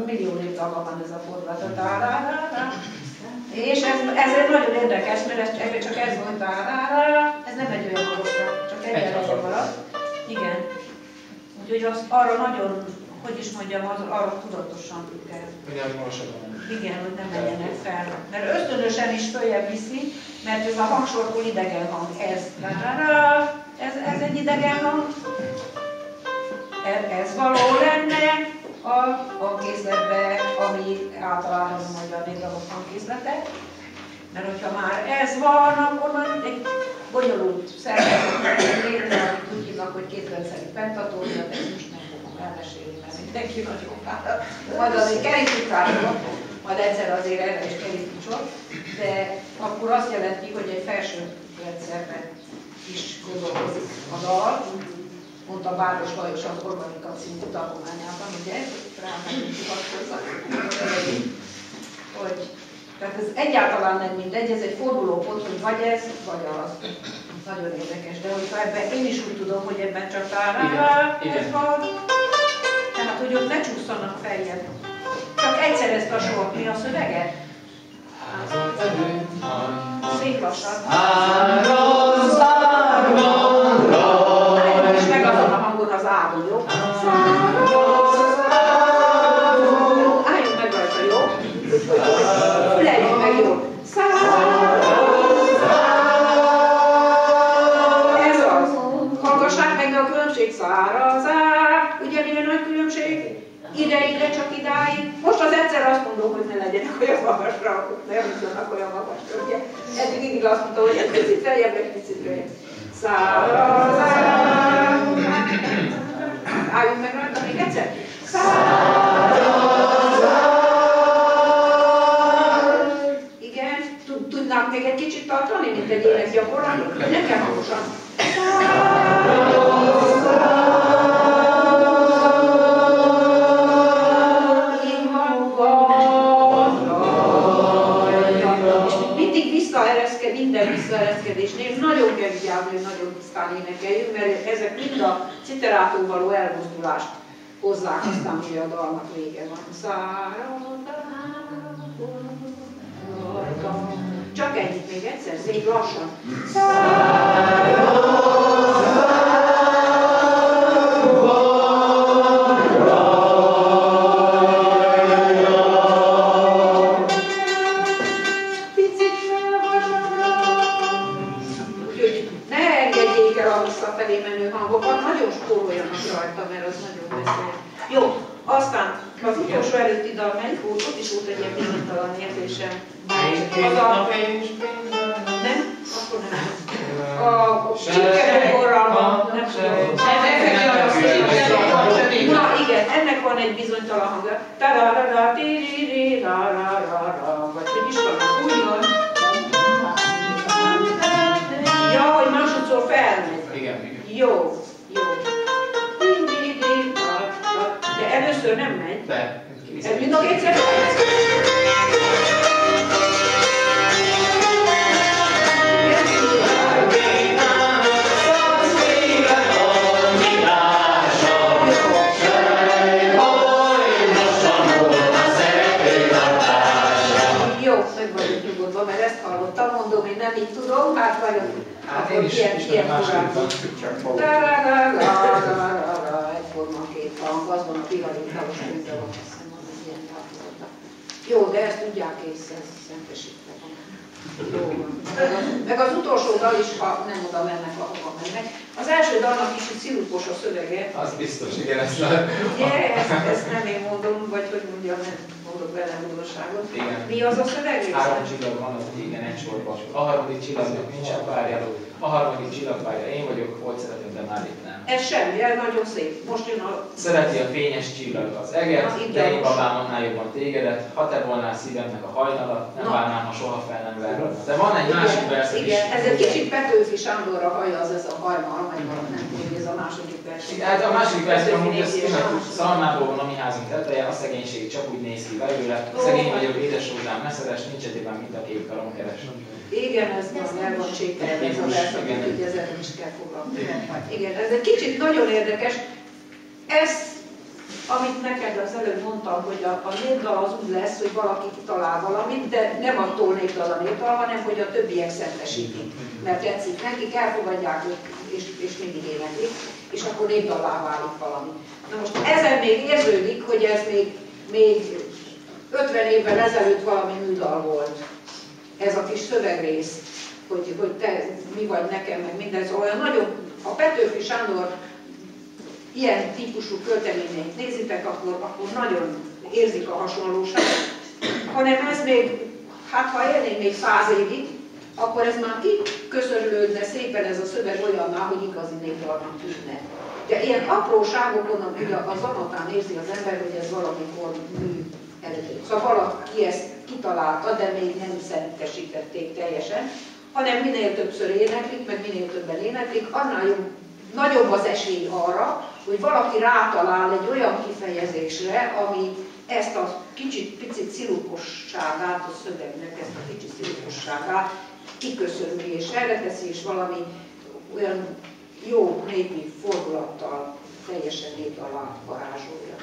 millió népdalban van ez a fordulat. És ez nagyon érdekes, mert csak ez volt, ez nem egy olyan magasra, csak egy elején maradt. Igen. Úgyhogy arra nagyon, hogy is mondjam, arra tudatosan kell. Igen, hogy nem menjenek fel. Mert ösztönösen is följebb viszi, mert ez a hangsortól idegen hang. Ez egy idegen hang. Ez való lenne a hangkészletbe, ami általában a magyar népdalok hangkészlete. Mert hogyha már ez van, akkor már egy bonyolult szervezetet létre, amit úgy hívnak, hogy kétrendszeri pentatónia, de ezt most nem fogom elmesélni, mert mindenki nagyon fáradt. Majd azért kerítjük rá, majd egyszer azért erre is kerítjük sor, de akkor azt jelenti, hogy egy felső rendszerben is gondolkozik a dal, mondta Báros Lajos az Organika című tanulmányában, ugye, rámegyünk hivatkozzak, hogy tehát ez egyáltalán nem mindegy, ez egy fordulópont, hogy vagy ez, vagy az. Nagyon érdekes, de hogyha ebben én is úgy tudom, hogy ebben csak ez van, tehát hogy ott ne csúszanak feljebb. Csak egyszer ezt a sort, mi a szövege? Szép lassan. És meg azon a hangon az ágon, jó? Álljunk meg rajta, jó? Füleljünk meg, jó? Ez az. Hallgassák meg a különbség, szárazár. Ugye milyen nagy különbség? Ide csak idáig. Most az egyszer azt mondom, hogy ne legyenek olyan magasra, akkor nem tudnak olyan magasra, ugye? Eddig mindig azt mondta, hogy egy picit feljebb, egy picit feljebb. Szárazár. Álljunk meg rajta még egyszer. Igen, tudnánk még egy kicsit tartani, mint egy énekgyakorlat? Nem kell hangosan. És mindig minden visszaereszkedésnél nagyon kell vigyázni, hogy nagyon tisztán énekeljünk, mert ezek mind a citerától való elmozdulást hozzák, aztán ugye a dalnak vége van. Csak ennyit még egyszer, szép lassan. Úgyhogy ne engedjék el a visszafelé menő hangokat, nagyon spóroljanak rajta, mert az nagyon veszélyes. Jó, aztán az utolsó előtti dal melyik volt? Ott is volt egy ilyen bizonytalan érzésem. Nem? Akkor nem. A csipkeborral van, nem tudom. Na igen, ennek van egy bizonytalan hangja. Tararara, tiriri, rararara, vagy hogy is van, úgy van. Ja, hogy másodszor felmegy. Igen. Jó, jó. De először nem megy. De. Ez mind a kétszer. Mert ezt hallottam, mondom, én nem így tudom, hát vajon én is ilyen másképpen. egyforma két hang, az van a piradintalos könyvben van, azt hiszem, az ilyen távolodnak. Jó, de ezt tudják észre, ez szentesítve van. Jó van. Meg az utolsó dal is, ha nem oda mennek, ahova mennek. Az első dalnak is egy szirupos a szövege. Az biztos, igen, ezt lehet. Ugye, ezt nem én mondom, vagy hogy mondjam, nem mondok vele újdonságot. Mi az a szöveg? 3 csillag van az igen egy sorban. A harmadik csillagnak nincsen párja, a harmadik csillagpárja én vagyok, volt szeretném, de már itt nem. Ez semmi, ez nagyon szép. Most jön a... Szereti a fényes csillag az eget, de én babám annál jobban tégedet, ha te volnál szívemnek a hajnalat, nem várnám, ha soha fel nem verlek. De van egy másik vers is. Igen, ez egy kicsit Petőfi Sándorra hajja az ez a hajnal, vagy valami, nem tudom, ez a második vers. Hát a második vers, amúgy ez Szalmából van a mi házunk teteje, a szegénység csak úgy néz ki belőle. Szegény vagyok, édes rózsám, messzeres, nincs egyébben, mint a két karom keres. Igen, ez el van csételve, ez a vers, hogy ezzel is kell foglalkozni. Igen, ez egy kicsit nagyon érdekes. Ez amit neked az előbb mondtam, hogy a népdal az úgy lesz, hogy valaki kitalál valamit, de nem attól népdal a népdal, hanem hogy a többiek szentesítik. Mert tetszik nekik, elfogadják és mindig éneklik, és akkor népdallá válik valami. Na most ezen még érződik, hogy ez még 50 évvel ezelőtt valami műdal volt. Ez a kis szövegrész, hogy te mi vagy nekem, meg minden. Szóval olyan nagyon, a Petőfi Sándor ilyen típusú költeményeit nézitek, akkor nagyon érzik a hasonlóságot. Hanem ez még, hát ha élnénk még 100 évig, akkor ez már kiköszörülődne szépen ez a szöveg olyanná, hogy igazi népdalnak tűnne. De ilyen apróságokon, ugye a zanatán érzi az ember, hogy ez valamikor mű eredeti. Szóval valaki ezt kitalálta, de még nem szentesítették teljesen, hanem minél többször éneklik, meg minél többen éneklik, annál nagyobb az esély arra, hogy valaki rátalál egy olyan kifejezésre, ami ezt a picit szilukosságát a szövegnek, ezt a kicsit szilukosságát kiköszönni és erre teszi, és valami olyan jó népi fordulattal teljesen népdallá varázsolja.